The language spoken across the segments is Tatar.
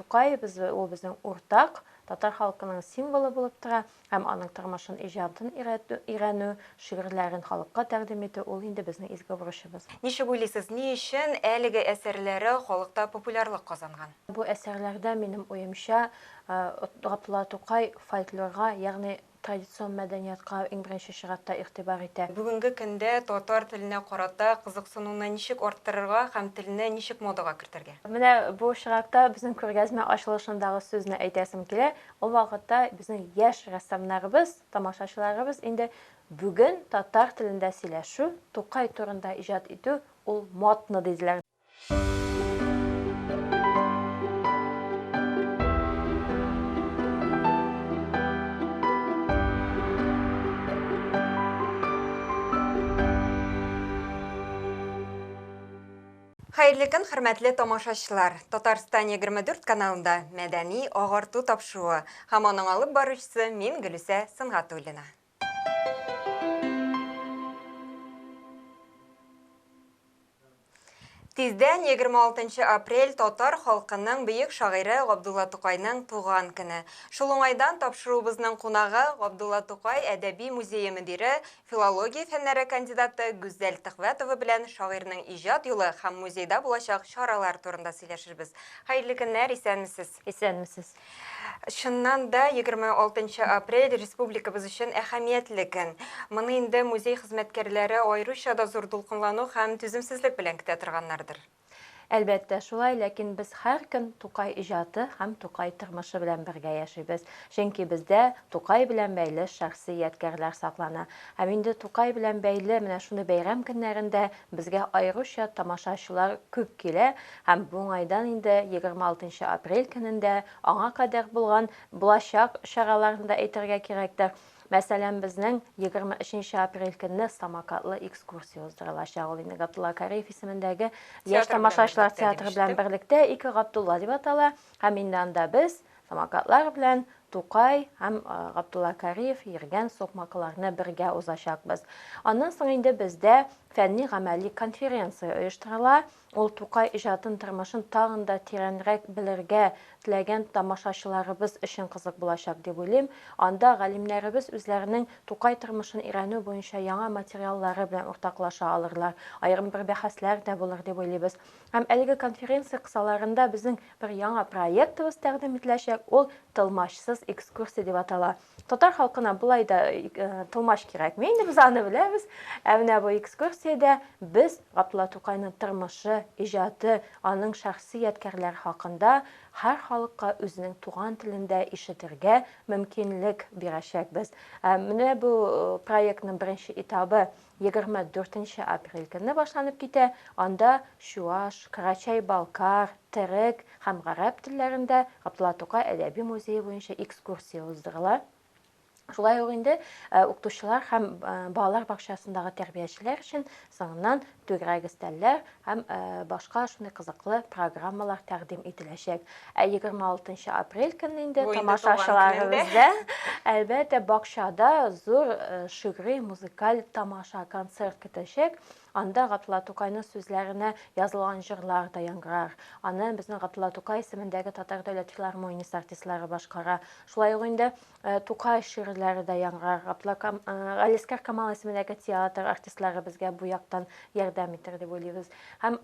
Тукай ул безнең уртак татар халкының символы булып тора, һәм аның тормышын, иҗатын өйрәнү, шигырьләрен халыкка тәкъдим итү ул инде безнең изге бурычыбыз. Ничек уйлыйсыз, ни өчен әлеге әсәрләре халыкта популярлык казанган? Бу әсәрләрдә минем уемча Габдулла Тукай фольклорга, ягъни традицион мәдәниятка иң беренче чиратта игътибар итә. Бүгенге көндә татар теленә карата кызыксынуны ничек арттырырга һәм теленә ничек модага кертергә? Менә бу чиратта безнең күргәзмә ачылышындагы сүзне әйтәсем килә. Ул вакытта безнең яшь рәссамнарыбыз, тамашачыларыбыз инде бүген татар телендә сөйләшү, Тукай турында иҗат итү ул модны диделәр. Хәерле көн, хөрмәтле тамашачылар. Татарстан 24 каналында мәдәни агарту тапшыруы һәм аның алып баручысы мин Гөлүсә Сынгатуллина. Тиздән 26 апрель татар халкының бөек шагыйре Габдулла Тукайның туган көне. Шул уңайдан тапшыруыбызның кунагы Габдулла Тукай әдәби музее мөдире, филология фәннәре кандидаты Гүзәл Төхвәтова белән шагыйрьнең иҗат юлы һәм музейда булачак чаралар турында сөйләшербез. Хәерле көннәр, исәнмесез? Исәнмесез. Шуннан да 26 апрель республикабыз өчен әһәмиятле көн. Моны инде музей хезмәткәрләре аеруча да зур дулкынлану һәм түземсезлек белән көтә торганнардыр. Әлбәттә шулай, ләкин без һәр көн Тукай иҗаты һәм Тукай тормышы белән бергә яшибез. Чөнки бездә Тукай белән бәйле шәхси ядкарлар саклана. Һәм инде Тукай белән бәйле менә шуны бәйрәм көннәрендә безгә аеруча тамашачылар күп килә. Һәм бу уңайдан инде 26 апрель көнендә аңа кадәр булачак чараларында әйтергә кирәктер. Мәсәлән, безнең 23 апрель көнне Самокатлы экскурсия уздырылачак. Ул инде Габдулла Кариев исемендәге яшь тамашачылар театры белән берлектә ике Габдулла дип атала. Һәм инде анда без Самокатлар белән Тукай һәм Габдулла Кариев йөргән сукмакларны бергә узачакбыз. Аннан соң инде бездә фәнни-гамәли конференция оештырыла. Ул Тукай иҗатын тормышын тагын да тирәнрәк белергә теләгән тамашачыларыбыз өчен кызык булачак дип уйлыйм. Анда галимнәребез үзләренең Тукай тормышын өйрәнү буенча яңа материаллары белән уртаклаша алырлар. Аерым бер бәхәсләр дә булыр дип уйлыйбыз. Һәм әлеге конференция кысаларында безнең бер яңа проектыбыз тәкъдим ителәчәк. Ул тылмашсыз экскурсия дип атала. Татар халкына булай да тылмаш кирәкми, инде без аны беләбез. Менә бу экскурсиядә без Габдулла Тукайның тормышы, иҗаты, аның шәхси ядкарлары хакында һәр халыкка үзенең туган телендә ишетергә мөмкинлек бирәчәкбез. Менә бу проектның беренче этабы 24 апрель көнне башланып китә. Анда Чуаш, Карачай-Балкар, Терек һәм гарәп телләрендә Габдулла Тукай әдәби музее буенча экскурсия уздырыла. Шулай ук инде укытучылар һәм балалар бакчасындагы тәрбиячеләр өчен соңыннан түгәрәк өстәлләр һәм башка шундый кызыклы программалар тәкъдим ителәчәк. 26 апрель көнне инде тамашачыларыбызда әлбәттә бакчада зур шигъри музыкаль тамаша концерт көтәчәк. Анда Габдулла Тукайның сүзләренә язылган җырлар да яңгырар. Аны безнең Габдулла Тукай исемендәге Татар дәүләт филармониясе артистлары башкара. Шулай ук инде Тукай шигырьләре дә яңгырар. Галискар Камал исемендәге театр артистлары безгә бу яктан ярдәм итер дип уйлыйбыз. Һәм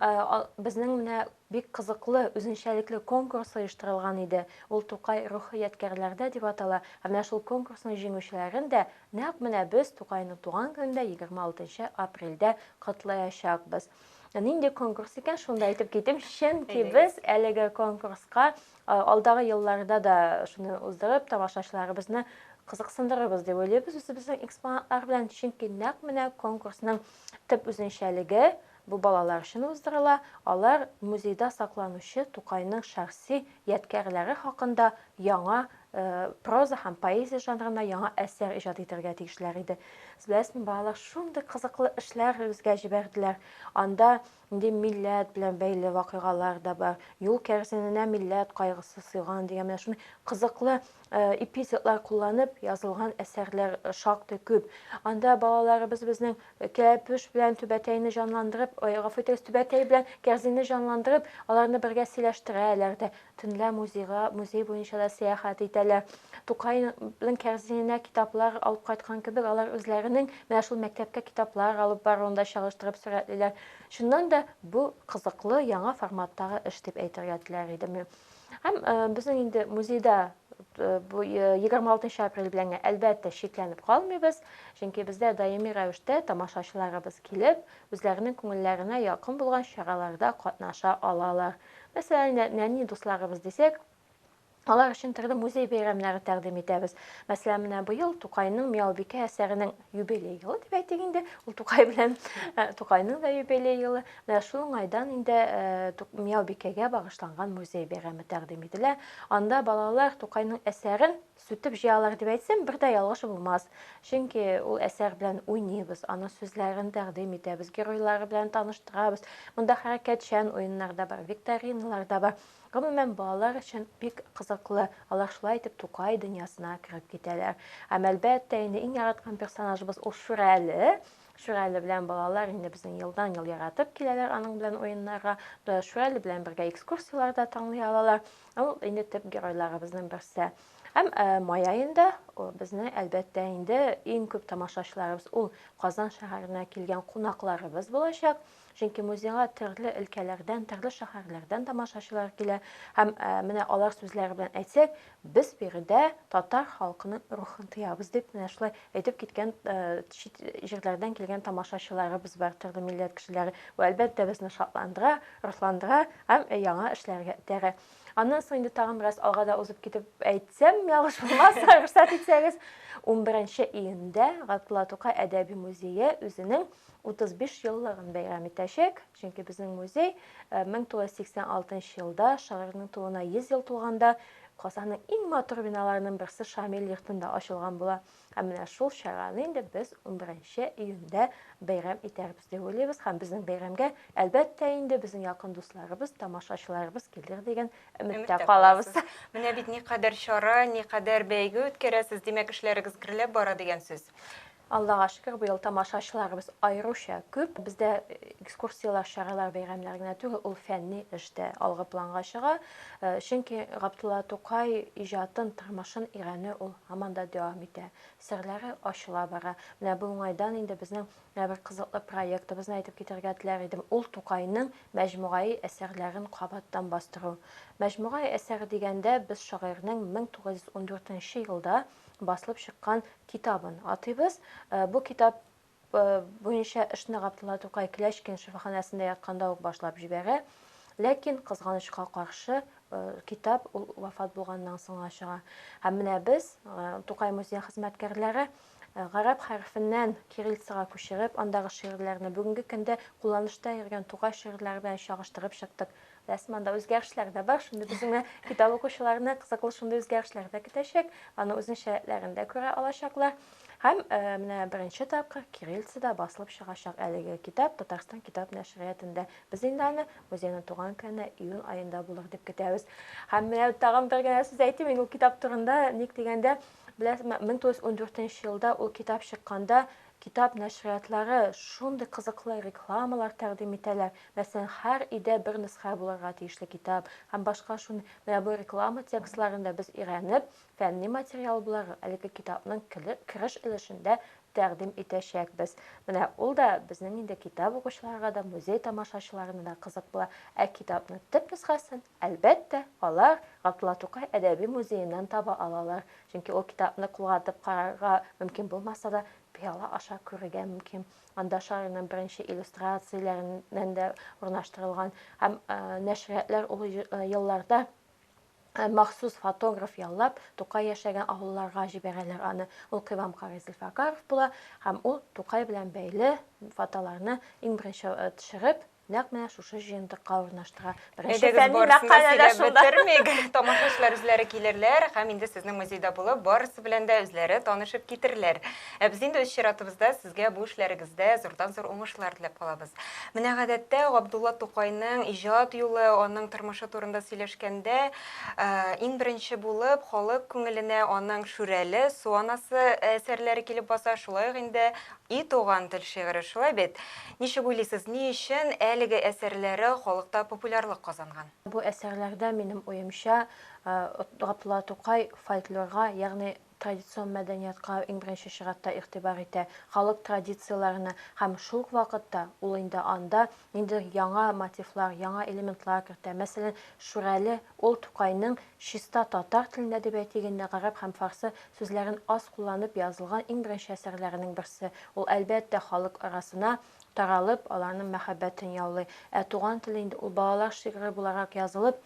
безнең менә бик кызыклы, үзенчәлекле конкурс оештырылган иде. Ул Тукай рухи ядкарларда дип атала. Һәм менә шул конкурсның җиңүчеләрен дә нәкъ менә без Тукайның туган көнендә 26 апрельдә котлаячакбыз. Нинди конкурс икән, шунда әйтеп китим, чөнки без әлеге конкурска алдагы елларда да шуны уздырып, тамашачыларыбызны кызыксындырырбыз дип уйлыйбыз. Үзебезнең экспонатлар белән, чөнки нәкъ менә конкурсның төп үзенчәлеге бу балалар өчен уздырыла. Алар музейда сакланучы Тукайның шәхси ядкарлары хакында яңа проза һәм поэзия жанрына яңа әсәр иҗат итәргә тиешләр иде. Беләсезме, балалар шундый кызыклы эшләр үзгә җибәрделәр. Анда инде милләт белән бәйле вакыйгалар да бар. Юл кәрзиненә милләт кайгысы сыйган дигән менә шундый кызыклы эпизодлар кулланып язылган әсәрләр шактый күп. Анда балаларыбыз безнең кәпүш белән түбәтәйне жанландырып, гафу итегез, түбәтәй белән кәрзинне жанландырып, аларны бергә сөйләштерәләр дә, төнлә музей буенча да сәяхәт итәләр. Тукайның кәрзиненә китаплар алып кайткан кебек, алар үзләренең менә шул мәктәпкә китаплар алып баруында чагыштырып сурәтлиләр. Шуннан да бу кызыклы яңа форматтагы эш дип әйтергә теләр идем. Һәм безнең инде музейда бу 26 апрель белән әлбәттә шикләнеп калмыйбыз, чөнки бездә даими рәвештә тамашачыларыбыз килеп, үзләренең күңелләренә якын булган чараларда катнаша алалар. Мәсәлән, нәни дусларыбыз дисәк, алар өчен төрле музей бәйрәмнәре тәкъдим итәбез. Мәсәлән, менә быел Тукайның Мияубикә әсәренең юбилей елы дип әйтик инде. Ул Тукай белән Тукайның да юбилей елы. Менә шул уңайдан инде Мияубикәгә багышланган музей бәйрәме тәкъдим ителә. Анда балалар Тукайның әсәрен сүтеп җыялар дип әйтсәм, бер дә ялгыш булмас. Чөнки ул әсәр белән уйныйбыз, аның сүзләрен тәкъдим итәбез, геройлары белән таныштырабыз. Монда хәрәкәтчән уеннар да бар, викториналар да бар. Гомумән балалар өчен бик кызыклы. Алар шулай итеп Тукай дөньясына кереп китәләр. Һәм әлбәттә инде иң яраткан персонажыбыз ул Шүрәле. Шүрәле белән балалар инде безнең елдан-ел яратып киләләр аның белән уеннарга. Шүрәле белән бергә экскурсияларда таңлый алалар. Ул инде төп геройларыбызның берсе. Һәм май аенда безнең әлбәттә инде иң күп тамашачыларыбыз ул Казан шәһәренә килгән кунакларыбыз булачак. Чөнки музейга төрле өлкәләрдән, төрле шәһәрләрдән тамашачылар килә. Һәм менә алар сүзләре белән әйтсәк, без биредә татар халкының рухын тоябыз дип, менә шулай әйтеп киткән чит җирләрдән килгән тамашачыларыбыз бар, төрле милләт кешеләре. Бу әлбәттә безне шатландыра, рухландыра һәм яңа эшләргә этәрә. Аннан соң инде тагын бераз алга узып китеп әйтсәм, ялгыш булмас, рөхсәт итсәгез, 11 июньдә Габдулла Тукай әдәби музее үзенең 35 еллыгын бәйрәм итәчәк. Чөнки безнең музей 1986 елда шагыйрьнең тууына 100 ел тулганда Казанның иң матур биналарының берсе Шамил йортында ачылган була. Һәм менә шул чараны инде без 11 июньдә бәйрәм итәрбез дип уйлыйбыз. Һәм безнең бәйрәмгә әлбәттә инде безнең якын дусларыбыз, тамашачыларыбыз килер дигән өметтә калабыз. Менә бит никадәр чара, никадәр бәйге үткәрәсез, димәк эшләрегез гөрләп бара дигән сүз. Аллага шөкер, быел тамашачыларыбыз айрыша күп. Бездә экскурсиялар, чаралар, бәйрәмнәр генә түгел, ул фәнни эштә алгы планга чыга. Чөнки Габдулла Тукай иҗатын, тормышын өйрәнү ул һаман да дәвам итә. Серләре ачыла бара. Менә бу уңайдан инде безнең бер кызыклы проектыбызны әйтеп китәргә теләр идем. Ул Тукайның мәҗмугай әсәрләрен кабаттан бастыру. Мәҗмугай әсәр дигәндә без шагыйрьнең 1914 елда басылып чыккан китабын атыйбыз. Бу китап буенча эшне Габдулла Тукай Клячкин шифаханәсендә ятканда ук башлап җибәрә. Ләкин кызганычка каршы китап ул вафат булганнан соң чыга. Һәм менә без Тукай музей хезмәткәрләре гарәп хәрфеннән кириллицага күчереп, андагы шигырьләрне бүгенге көндә кулланышта йөргән Тукай шигырьләре белән чагыштырып чыктык. Рәсманда үзгәрешләр дә бар. Шундый безнең китап укучыларны кызыклы шундый үзгәрешләр дә көтәчәк. Аны үзенең шәрәтләрендә күрә алачаклар. Һәм менә беренче тапкыр кириллицада басылып чыгачак әлеге китап Татарстан китап нәшриятында. Без инде аны музейның туган көне июнь аенда булыр дип көтәбез. Һәм менә тагын бер генә сүз әйтим, ул китап турында ник дигәндә, беләсезме, 1914 елда ул китап чыкканда китап нәшриятлары шундый кызыклы рекламалар тәкъдим итәләр. Мәсәлән, һәр өйдә бер нөсхә булырга тиешле китап һәм башка шундый менә бу реклама текстларында без өйрәнеп, фәнни материал булар әлеге китапның кереш өлешендә тәкъдим итәчәкбез. Менә ул да безнең инде китап укучыларга да, музей тамашачыларына да кызык була. Китапның төп нөсхәсен әлбәттә алар Габдулла Тукай әдәби музееннан таба алалар. Чөнки ул китапны куллатып карарга мөмкин булмаса да, пыяла аша күрергә мөмкин. Анда шагыйрьнең беренче иллюстрацияләреннән дә урнаштырылган һәм нәшриятләр ул елларда махсус фотограф яллап Тукай яшәгән авылларга җибәрәләр аны. Ул Кыйвам Карый Зөлфәкаров була һәм ул Тукай белән бәйле фотоларны иң беренче төшереп, нәкъ менә шушы җыентыкка урнаштыра. Әйдәгез барысында сөйләп бетермик. Тамашачылар үзләре килерләр, һәм инде сезнең музейда булып, барысы белән дә үзләре танышып китерләр. Без инде үз чиратыбызда сезгә бу эшләрегездә зурдан-зур уңышлар теләп калабыз. Менә гадәттә Габдулла Тукайның иҗат юлы, аның тормышы турында сөйләшкәндә, иң беренче булып халык күңеленә аның Шүрәле, Су анасы әсәрләре килеп баса, шулай ук инде И туган тел шигыре, шулай бит. Ничек уйлыйсыз, ни өчен әлеге әсәрләре халыкта популярлык казанган? Бу әсәрләрдә минем уемча Габдулла Тукай фольклорга, ягъни традицион мәдәниятка иң беренче чиратта игътибар итә, халык традицияләренә, һәм шул ук вакытта ул инде анда инде яңа мотивлар, яңа элементлар кертә. Мәсәлән, Шүрәле ул Тукайның чиста татар телендә дип әйтгәндә гарәп һәм фарсы сүзләрен аз кулланып язылган иң беренче әсәрләренең берсе. Ул әлбәттә халык арасына таралып, аларның мәхәббәтен яулый. Туган теле инде ул балалар шигыре буларак язылып,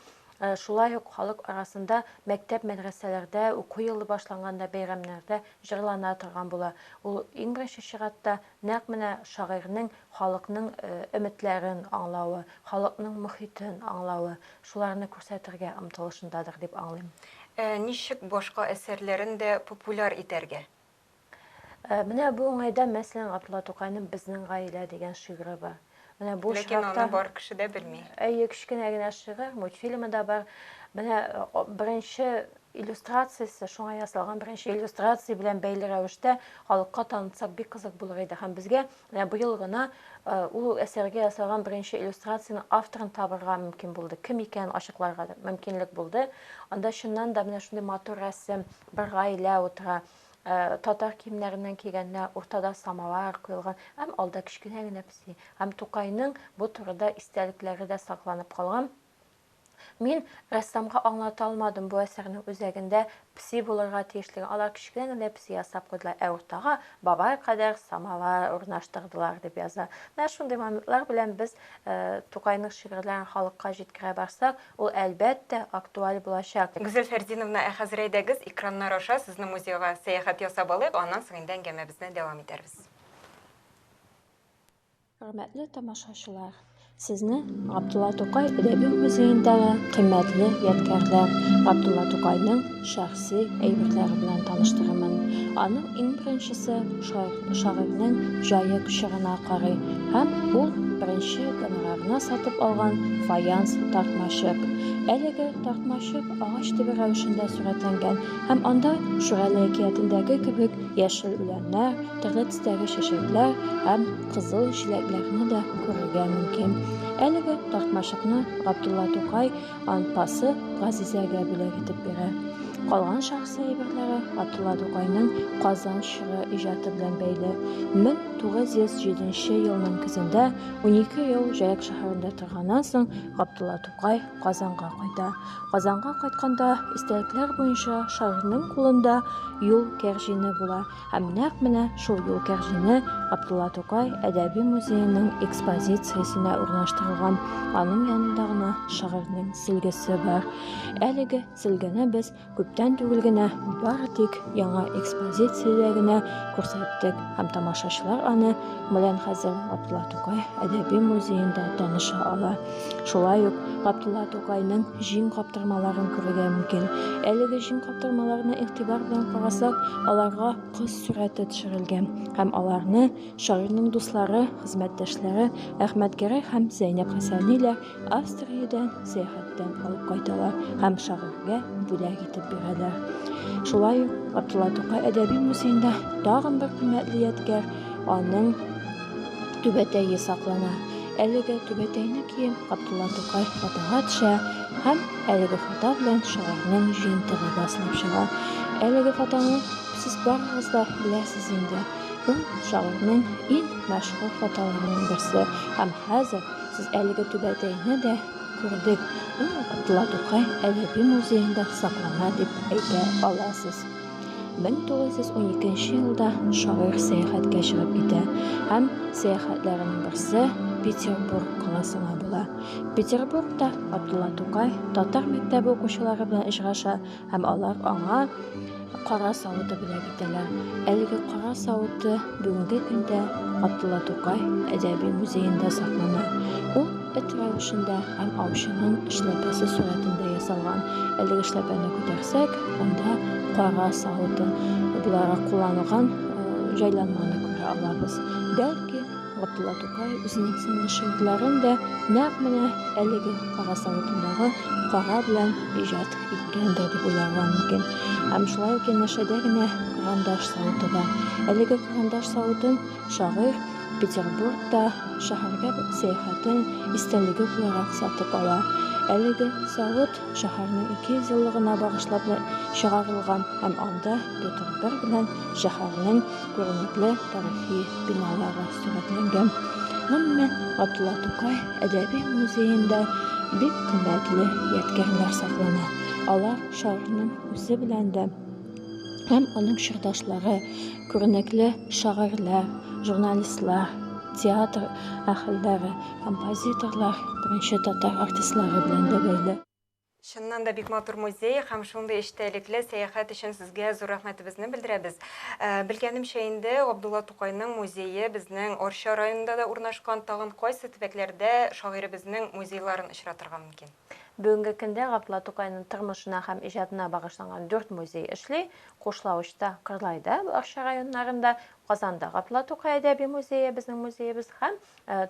шулай ук халык арасында мәктәп мәдрәсәләрдә уку елы башланганда бәйрәмнәрдә җырлана торган була. Ул иң беренче чиратта нәкъ менә шагыйрьнең халыкның өметләрен аңлавы, халыкның мөхитен аңлавы, шуларны күрсәтергә омтылышындадыр дип аңлыйм. Ничек башка әсәрләрен дә популяр итәргә? Менә бу уңайда мәсәлән Габдулла Тукайның Безнең гаилә дигән шигыре бар. Менә бу Ләкин аны бар кеше дә белми. Кечкенә генә шигырь, мультфильмы да бар. Менә беренче иллюстрациясе, шуңа ясалган беренче иллюстрация белән бәйле рәвештә халыкка танытсак бик кызык булыр иде. Һәм безгә быел гына ул әсәргә ясалган беренче иллюстрацияның авторын табырга мөмкин булды. Кем икәнен ачыкларга мөмкинлек булды. Анда чыннан да менә шундый матур рәсем, бер гаилә утыра. Татар киемнәреннән кигәннәр, уртада самавар куелган, һәм алда кечкенә генә песи. Һәм Тукайның бу турыда истәлекләре дә сакланып калган. Мин рәссамга аңлата алмадым бу әсәрнең үзәгендә песи булырга тиешлеген. Алар кечкенә генә песи ясап куйдылар, уртага бабай кадәр самавар урнаштырдылар дип яза. Менә шундый моментлар белән без Тукайның шигырьләрен халыкка җиткерә барсак, ул әлбәттә актуаль булачак. Гүзәл Фәрдиновна, хәзер әйдәгез экраннар аша сезнең музейга сәяхәт ясап алыйк, аннан соң инде әңгәмәбезне дәвам итәрбез. Хөрмәтле тамашачылар, сезне Габдулла Тукай әдәби музеендагы кыйммәтле ядкарлар Габдулла Тукайның шәхси әйберләре белән таныштырырмын. Аның иң беренчесе шагыйрьнең Җаек шигырына карый, һәм ул беренче гонорарына сатып алган фаянс тартмачык. Әлеге тартмачык агач төбе рәвешендә сурәтләнгән, һәм анда Шүрәле әкиятендәге кебек яшел үләннәр, төрле төстәге чәчәкләр һәм кызыл җиләкләрне дә күрергә мөмкин. Әлеге тартмачыкны Габдулла Тукай анпасы Газизәгә бүләк итеп бирә. Калган шәхси әйберләре Габдулла Тукайның Казан шигъри иҗаты белән бәйле. 1907 елның көзендә 12 ел Җаек шәһәрендә торганнан соң Габдулла Тукай Казанга кайта. Казанга кайтканда истәлекләр буенча шагыйрьнең кулында юл кәрҗине була. Һәм нәкъ менә шул юл кәрҗине Габдулла Тукай әдәби музееның экспозициясенә урнаштырылган. Аның янында гына шагыйрьнең сөлгесе бар. Әлеге сөлгене без күптән түгел генә бары тик яңа экспозициядә генә күрсәттек, һәм тамашачылар аны белән хәзер Габдулла Тукай әдәби музеенда таныша ала. Шулай ук Габдулла Тукайның җиң каптырмаларын күрергә мөмкин. Әлеге җиң каптырмаларына игътибар белән карасак, аларга кыз сурәте төшерелгән, һәм аларны шагыйрьнең дуслары, хезмәттәшләре Әхмәтгәрәй һәм Зәйнәп Хәсәниләр Австриядән сәяхәттән алып кайталар һәм шагыйрьгә бүләк итеп бирәләр. Шулай ук Габдулла Тукай әдәби музеенда тагын бер кыйммәтле ядкар, аның түбәтәе саклана. Әлеге түбәтәйне кием Габдулла Тукай фотога төшә, һәм әлеге фото белән шагыйрьнең җыентыгы басылып чыга. Әлеге фотоны сез барыгыз да беләсез инде. Ул шагыйрьнең иң мәшһүр фотоларының берсе, һәм хәзер сез әлеге түбәтәйне дә күрдек. Габдулла Тукай әдәби музеенда саклана дип әйтә аласыз. 1912 елда шагыйрь сәяхәткә чыгып китә, һәм сәяхәтләренең берсе Петербург каласына була. Петербургта Габдулла Тукай татар мәктәбе укучылары белән очраша, һәм алар аңа кара савыты бүләк итәләр. Әлеге кара савыты бүгенге көндә Габдулла Тукай әдәби музеенда саклана. Ул эт рәвешендә һәм аучының эшләпәсе сурәтендә ясалган. Әлеге эшләпәне күтәрсәк, анда кара савыты буларак кулланылган җайланманы күрә алабыз. Бәлки, Габдулла Тукай үзенең соңгы шигырьләрен дә нәкъ менә әлеге кара савытындагы кара белән иҗат иткәндер дип уйларга мөмкин. Һәм шулай ук янәшәдә генә карандаш савыты бар. Әлеге карандаш савытын шагыйрь Петербургта шәһәргә сәяхәтен истәлеге буларак сатып ала. Әлеге савыт шәһәрнең 200 еллыгына багышлап чыгарылган һәм анда Петр I белән шәһәрнең күренекле тарихи биналары сурәтләнгән. Гомумән, Габдулла Тукай әдәби музеенда бик кыйммәтле ядкәрләр саклана. Алар шагыйрьнең үзе белән дә һәм аның чордашлары, күренекле шагыйрьләр, журналистлар, театр әһелләре, композиторлар, беренче татар артистлары белән дә бәйле. Шуннан да бик матур музей һәм шундый эчтәлекле сәяхәт өчен сезгә зур рәхмәтебезне белдерәбез. Белгәнемчә инде Габдулла Тукайның музее безнең Орча районында да урнашкан, тагын кайсы төбәкләрдә шагыйребезнең музейларын очратырга мөмкин. Бүгенге көндә Габдулла Тукайның тормышына һәм иҗатына багышланган 4 музей эшли. Кушлавычта, Кырлайда, Орча районнарында, Казанда Габдулла Тукай әдәби музее безнең музеебез һәм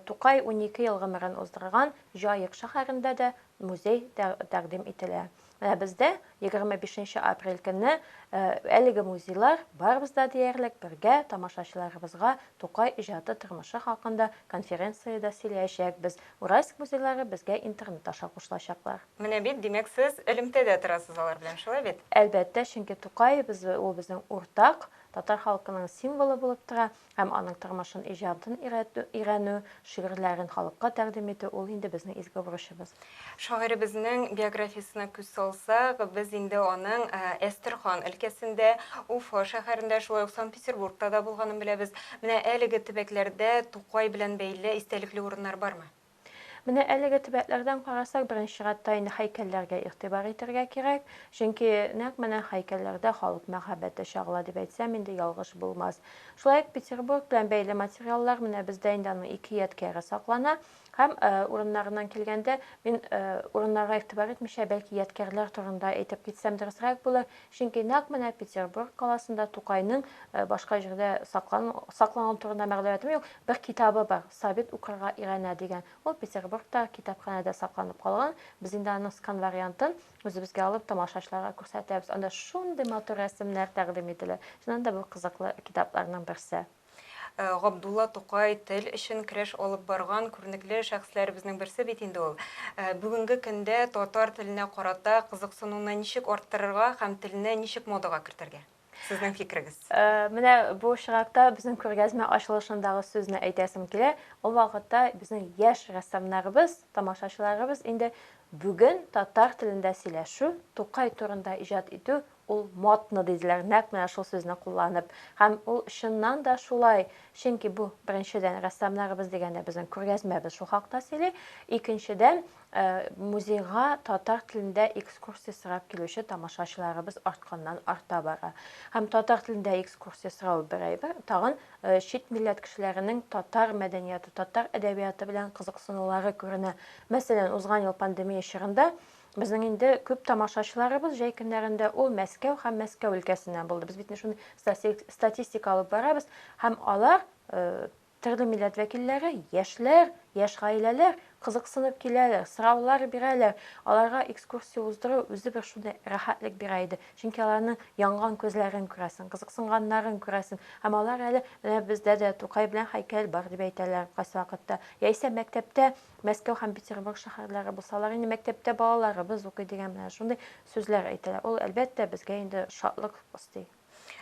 Тукай 12 ел гомерен уздырган Җаек шәһәрендә дә музей тәкъдим ителә. Бездә 25 апрель көнне әлеге музейлар барыбызда диярлек бергә тамашачыларыбызга Тукай иҗаты тормышы хакында конференцияда сөйләячәкбез. Уральск музейлары безгә интернет аша кушылачаклар. Менә бит, димәк, сез элемтәдә торасыз алар белән, шулай бит? Әлбәттә, чөнки Тукай ул безнең уртак татар халкының символы булып тора һәм аның тормышын, иҗатын өйрәнү, шигырьләрен халыкка тәкъдим итү ул инде безнең изге бурычыбыз. Шагыйребезнең биографиясына күз салсак, без инде аның Әстерхан өлкәсендә, Уфа шәһәрендә, шулай ук Санкт-Петербургта да булганын беләбез. Менә әлеге төбәкләрдә Тукай белән бәйле истәлекле урыннар бармы? Менә әлеге төбәкләрдән карасак, беренче чиратта инде һәйкәлләргә игътибар итәргә кирәк, чөнки нәкъ менә һәйкәлләрдә халык мәхәббәте чагыла дип әйтсәм инде ялгыш булмас. Шулай ук Петербург белән бәйле материаллар менә бездә инде аның 2 ядкәре саклана. Һәм урыннарыннан килгәндә мин урыннарга игътибар итмичә, бәлки ядкәрләр турында әйтеп китсәм дөресрәк булыр, чөнки нәкъ менә Петербург каласында Тукайның башка җирдә сакланган турында мәгълүматым юк. Бер китабы бар, Сабит укырга өйрәнә дигән. Ул Петербургта китапханәдә сакланып калган. Без инде аның скан вариантын үзебезгә алып тамашачыларга күрсәтәбез. Анда шундый матур рәсемнәр тәкъдим ителә. Шуннан да бу кызыклы китапларның берсе. Габдулла Тукай тел өчен көрәш алып барган күренекле шәхесләребезнең берсе бит инде ул. Бүгенге көндә татар теленә карата кызыксынуны ничек арттырырга һәм теленә ничек модага кертергә? Сезнең фикерегез? Менә бу чиракта безнең күргәзмә ачылышындагы сүзне әйтәсем килә. Ул вакытта безнең яшь рәссамнарыбыз, тамашачыларыбыз инде бүген татар телендә сөйләшү, Тукай турында иҗат итү ул модны диделәр, нәкъ менә шул сүзне кулланып. Һәм ул чыннан да шулай, чөнки бу беренчедән рәссамнарыбыз дигәндә безнең күргәзмәбез шул хакта сөйли. Икенчедән музейга татар телендә экскурсия сорап килүче тамашачыларыбыз арта бара. Һәм татар телендә экскурсия сорау бер әйбер, тагын чит милләт кешеләренең татар мәдәнияты, татар әдәбияты белән кызыксынулары күренә. Мәсәлән, узган ел пандемия чорында безнең инде күп тамашачыларыбыз җәй көннәрендә ул Мәскәү һәм Мәскәү өлкәсеннән булды. Без бит шундый статистика алып барабыз һәм алар төрле милләт вәкилләре, яшьләр, яшь гаиләләр кызыксынып киләләр, сораулар бирәләр. Аларга экскурсия уздыру үзе бер шундый рәхәтлек бирә иде. Чөнки аларның янган күзләрен күрәсең, кызыксынганнарын күрәсең. Һәм алар әле менә бездә дә Тукай белән һәйкәл бар дип әйтәләр кайсы вакытта. Яисә мәктәптә Мәскәү һәм Петербург шәһәрләре булсалар, инде мәктәптә балаларыбыз укый дигән менә шундый сүзләр әйтәләр. Ул әлбәттә безгә инде шатлык өсти.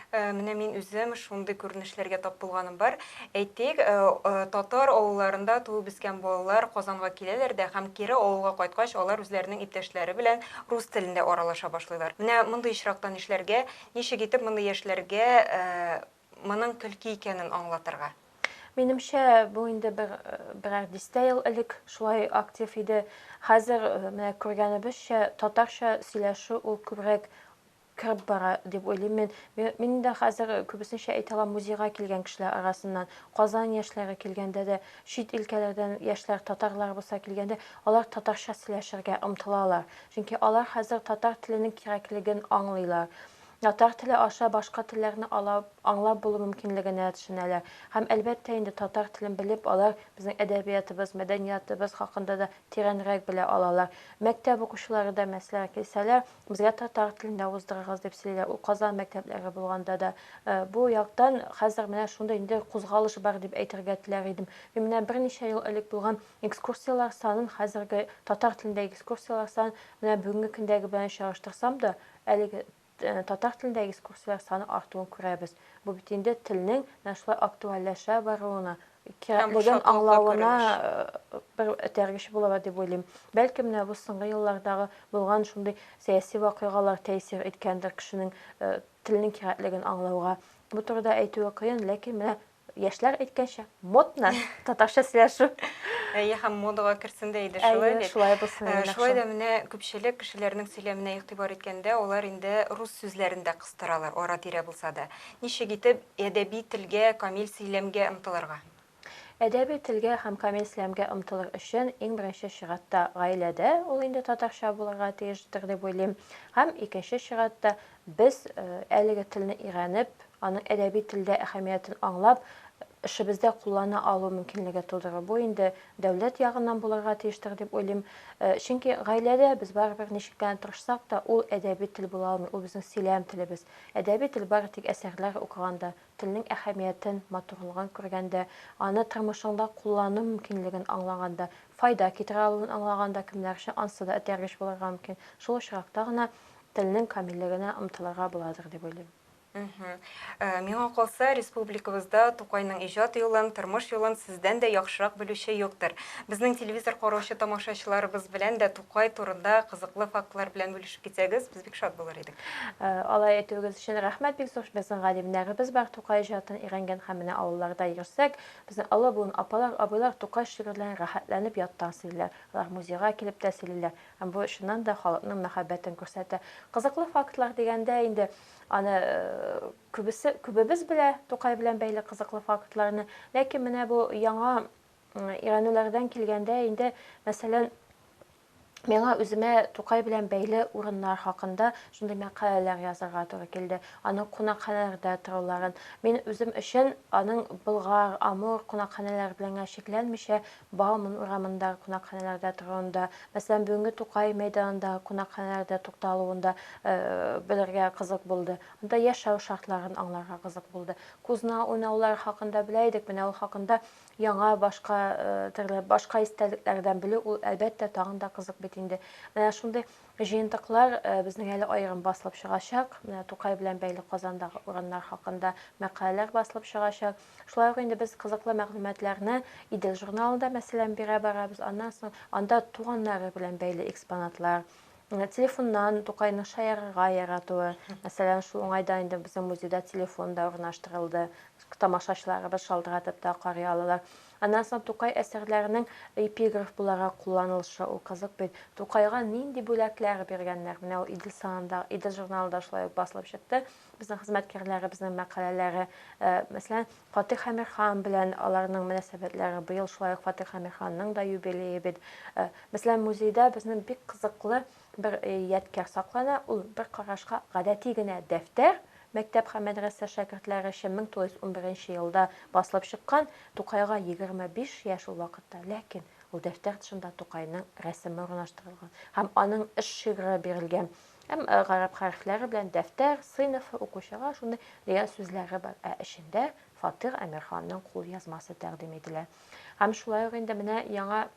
Менә мин үзем шундый күренешләргә тап булганым бар. Әйтик, татар авылларында туып үскән балалар Казанга киләләр дә һәм кире авылга кайткач, алар үзләренең иптәшләре белән рус телендә аралаша башлыйлар. Менә мондый очракта нишләргә, ничек итеп мондый яшьләргә моның көлки икәнен аңлатырга? Минемчә, бу инде берәр дистә ел элек шулай актив иде. Хәзер менә күргәнебезчә, татарча сөйләшү ул күбрәк кіріп бара деп ойлаймын. Мен де қазір көбісінше әйте алам, музейға келген кішілер арасынан, Қазан яшьләре келгенде де, шет өлкәләрдән яшьләр, татарлар булса келгенде, алар татарча сөйләшергә омтылалар. Чөнки алар хәзер татар теленең кирәклеген аңлыйлар. Татар теле аша башка телләрне аңлап булу мөмкинлегенә төшенәләр. Һәм әлбәттә инде татар телен белеп алар безнең әдәбиятыбыз, мәдәниятыбыз хакында да тирәнрәк белә алалар. Мәктәп укучылары да мәсәлән килсәләр, безгә татар телендә уздырыгыз дип сөйлиләр. Ул Казан мәктәпләре булганда да бу яктан хәзер менә шунда инде кузгалыш бар дип әйтергә теләр идем. Мен менә берничә ел элек булган экскурсиялар санын, хәзерге татар телендәге экскурсиялар санын менә бүгенге көндәге белән чагыштырсам да, әлеге татар телендәге экскурсиялар саны артуын күрәбез. Бу бит инде телнең шулай актуальләшә баруына, кирәклеген аңлавына бер этәргеч була дип уйлыйм. Бәлки менә бу соңгы еллардагы булган шундый сәяси вакыйгалар тәэсир иткәндер кешенең телнең кирәклеген аңлауга. Бу турыда әйтүе кыен, ләкин менә яшьләр әйткәнчә, модна татарча сөйләшү. Һәм модага кирсен дә иде шулай бит. Шулай булсын. Шулай да менә күпчелек кешеләрнең сөйләменә игътибар иткәндә, алар инде рус сүзләрен дә кыстыралар, ара-тирә булса да. Ничек итеп әдәби телгә, камил сөйләмгә омтылырга? Әдәби телгә һәм камил сөйләмгә омтылыр өчен иң беренче чиратта гаиләдә ул инде татарча булырга тиештер дип уйлыйм. Һәм икенче чиратта без әлеге телне өйрәнеп, аның әдәби телдә әһәмиятен аңлап, эшебездә куллана алу мөмкинлеге тудырыр. Бу инде дәүләт ягыннан булырга тиештер дип уйлыйм. Чөнки гаиләдә без барыбер ничек кенә тырышсак та, ул әдәби тел була алмый, ул безнең сөйләм телебез. Әдәби тел бары тик әсәрләр укыганда, телнең әһәмиятен, матурлыгын күргәндә, аны тормышыңда куллану мөмкинлеген аңлаганда, файда китерә алуын аңлаганда, кемнәр өчен ансы да этәргеч булырга мөмкин. Шул очракта гына телнең камиллегенә омтылырга буладыр дип уйлыйм. Миңа калса, республикабызда Тукайның иҗат юлын, тормыш юлын сездән дә яхшырак белүче юктыр. Безнең телевизор караучы тамашачыларыбыз белән дә Тукай турында кызыклы фактлар белән бүлешеп китсәгез, без бик шат булыр идек. Алай әйтүегез өчен рәхмәт, бик зур. Безнең галимнәребез бар Тукай иҗатын өйрәнгән һәм менә авылларда йөрсәк, безнең ала буын апалар, абыйлар Тукай шигырьләрен рәхәтләнеп яттан сөйлиләр. Алар музейга килеп тә сөйлиләр. Һәм бу шуннан да халыкның мәхәббәтен күрсәтә. Кызыклы фактлар дигәндә инде аны күбебез белә Тукай белән бәйле кызыклы фактларны, ләкин менә бу яңа өйрәнүләрдән килгәндә инде, мәсәлән, миңа үземә Тукай белән бәйле урыннар хакында шундый мәкаләләр язарга туры килде. Аның кунакханәләрдә торуларын. Мин үзем өчен аның Болгар, Амур кунакханәләре белән шикләнмичә, Бауман урамында кунакханәләрдә торуында, мәсәлән, бүгенге Тукай мәйданында кунакханәләрдә тукталуында белергә кызык булды. Анда яшәү шартларын аңларга кызык булды. Кузна уйнаулар хакында белә идек, менә ул хакында яңа башка истәлекләрдән белү ул әлбәттә тагын да кызык бит инде. Менә шундый җыентыклар безнең әле аерым басылып чыгачак. Менә Тукай белән бәйле Казандагы урыннар хакында мәкаләләр басылып чыгачак. Шулай ук инде без кызыклы мәгълүматларны Идел журналында мәсәлән бирә барабыз. Аннан соң анда туганнары белән бәйле экспонатлар, телефоннан Тукайның шаярырга яратуы. Мәсәлән, шул уңайда инде безнең музейда телефон да урнаштырылды. Тамашачыларыбыз шалтыратып та карый алалар. Аннан соң Тукай әсәрләренең эпиграф буларак кулланылышы ул кызык бит. Тукайга нинди бүләкләр биргәннәр? Менә ул Идел санында, Идел журналында шулай басылып чыкты. Безнең хезмәткәрләре, безнең мәкаләләре, мәсәлән, Фатих Әмирхан белән аларның мөнәсәбәтләре, быел шулай ук Фатих Әмирханның да юбилее бит. Мәсәлән, музейда безнең бик кызыклы бер ядкәр саклана, ул бер карашка гадәти генә дәфтәр, мәктәп һәм мәдрәсә шәкертләре өчен 1911 елда басылып чыккан, Тукайга 25 яшь ул вакытта, ләкин ул дәфтәр тышында Тукайның рәсеме урнаштырылган һәм аның эш шигыре бирелгән. Һәм гарәп хәрефләре белән дәфтәр, сыйныфы укучыга шундый дигән сүзләре бар. Эчендә Фатих Әмирханның кул язмасы тәкъдим ителә. Һәм шулай ук инде менә яңа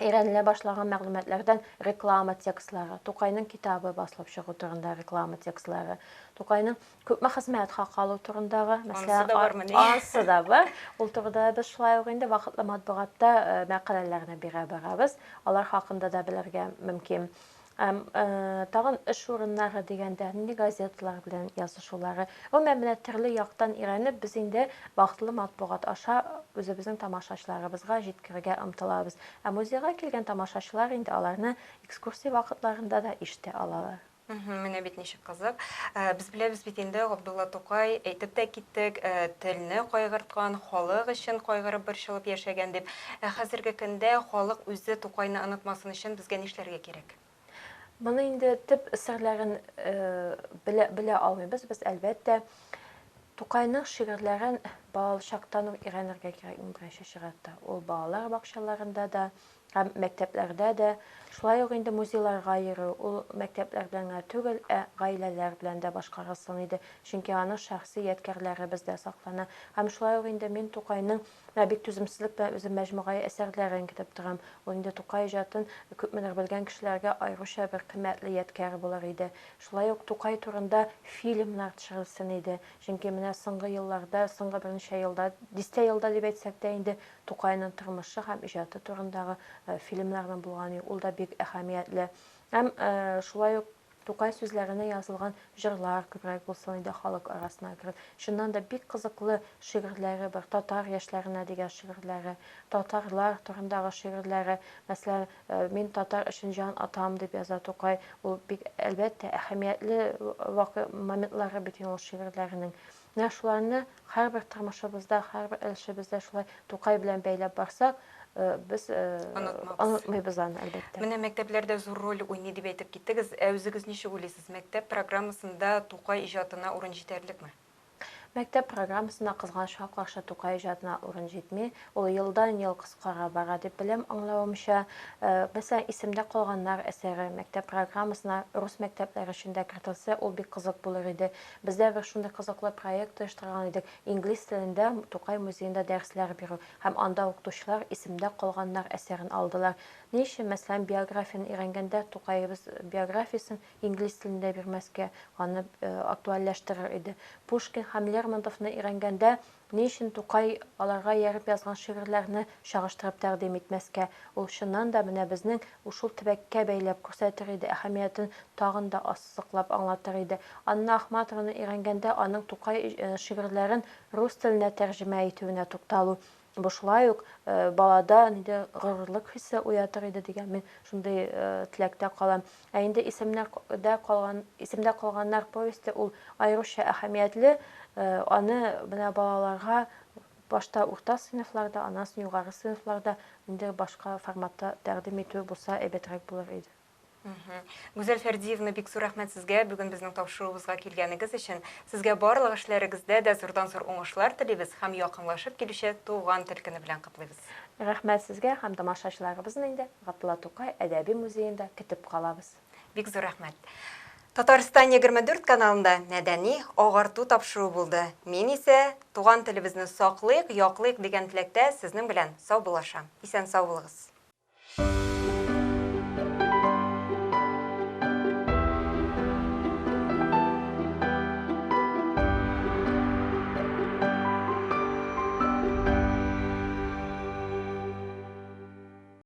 өйрәнелә башлаган мәгълүматлардан реклама текстлары, Тукайның китабы басылып чыгу турында реклама текстлары, Тукайның күпме хезмәт хакы алу турындагы, мәсәлән, ансы да бар. Ул турыда без шулай ук инде вакытлы матбугатта мәкаләләрне бирә барабыз. Алар хакында да белергә мөмкин. Тагын эш урыннары дигәндә нинди газеталар белән язышулары. Гомумән менә төрле яктан өйрәнеп, без инде вакытлы матбугат аша үзебезнең тамашачыларыбызга җиткерергә омтылабыз. Музейга килгән тамашачылар инде аларны экскурсия вакытларында да ишетә алалар. Менә бит ничек кызык. Без беләбез бит инде Габдулла Тукай әйтеп тә киттек, телне кайгырткан, халык өчен кайгырып борчылып яшәгән дип. Хәзерге көндә халык үзе Тукайны онытмасын өчен безгә нишләргә кирәк? Моны инде төп серләрен белә алмыйбыз. Без әлбәттә Тукайның шигырьләрен балалы чактан ук өйрәнергә кирәк иң беренче чиратта. Ул балалар бакчаларында да, һәм мәктәпләрдә дә, шулай ук инде музейларга йөрү, ул мәктәпләр белән генә түгел, гаиләләр белән дә башкарылсын иде. Чөнки аның шәхси ядкәрләре бездә саклана. Һәм шулай ук инде мин Тукайның бик түземсезлек белән үзем мәҗмугай әсәрләрен көтеп торам. Ул инде Тукай иҗатын күпмедер белгән кешеләргә аеруча бер кыйммәтле ядкәр булыр иде. Шулай ук Тукай турында фильмнар төшерелсен иде. Чөнки менә соңгы елларда, соңгы берничә елда, 10 елда дип әйтсәк тә инде Тукайның тормышы һәм иҗаты турындагы фильмларның булганы ул да бик әһәмиятле. Һәм шулай ук Тукай сүзләренә язылган җырлар күбрәк булсын иде халык арасына кереп. Шуннан да бик кызыклы шигырьләре бар. Татар яшьләренә дигән шигырьләре, татарлар турындагы шигырьләре. Мәсәлән, мин татар өчен җан атам дип яза Тукай. Ул бик әлбәттә әһәмиятле моментлары бит ул шигырьләренең. Менә шуларны һәрбер тормышыбызда, һәрбер эшебездә шулай Тукай белән бәйләп барсак, без онытмыйбыз аны әлбәттә. Менә мәктәпләрдә зур роль уйный дип әйтеп киттегез. Үзегез ничек уйлыйсыз? Мәктәп программасында Тукай иҗатына урын җитәрлекме? Мәктәп программасына кызганычка каршы Тукай иҗатына урын җитми. Ул елдан-ел кыскара бара дип беләм аңлавымча. Мәсәлән, исемдә калганнар әсәре мәктәп программасына рус мәктәпләре өчен дә кертелсә, ул бик кызык булыр иде. Бездә бер шундый кызыклы проект оештырган идек. Инглиз телендә Тукай музеенда дәресләр бирү һәм анда укытучылар исемдә калганнар әсәрен алдылар. Ни өчен, мәсәлән, биографияны өйрәнгәндә Тукайыбыз биографиясын инглиз телендә бирмәскә, аны актуальләштерер иде. Пушкин һәм Лермонтовны өйрәнгәндә ни өчен Тукай аларга ярып язган шигырьләрне чагыштырып тәкъдим итмәскә? Ул чыннан да менә безнең ушул төбәккә бәйләп күрсәтер иде, әһәмиятен тагын да ассыклап аңлатыр иде. Анна Ахматованы өйрәнгәндә аның Тукай шигырьләрен рус теленә тәрҗемә итүенә тукталу. Бу шулай ук балада инде горурлык хисе уятыр иде дигән мин шундый теләктә калам. Ә инде исемдә калганнар повесте ул аеруча әһәмиятле. Аны менә балаларга башта урта сыйныфларда, аннан соң югары сыйныфларда инде башка форматта тәкъдим итү булса әйбәтрәк булыр иде. Гүзәл Фәрдиевна, бик зур рәхмәт сезгә бүген безнең тапшыруыбызга килгәнегез өчен. Сезгә барлык эшләрегездә дә зурдан-зур уңышлар телибез һәм якынлашып килүче туган тел көне белән котлыйбыз. Рәхмәт сезгә һәм тамашачыларыбызны инде Габдулла Тукай әдәби музеенда көтеп калабыз. Бик зур рәхмәт. Татарстан 24 каналында мәдәни агарту тапшыру булды. Мин исә туган телебезне саклыйк, яклыйк дигән теләктә сезнең белән сау булашам. Исән сау булыгыз.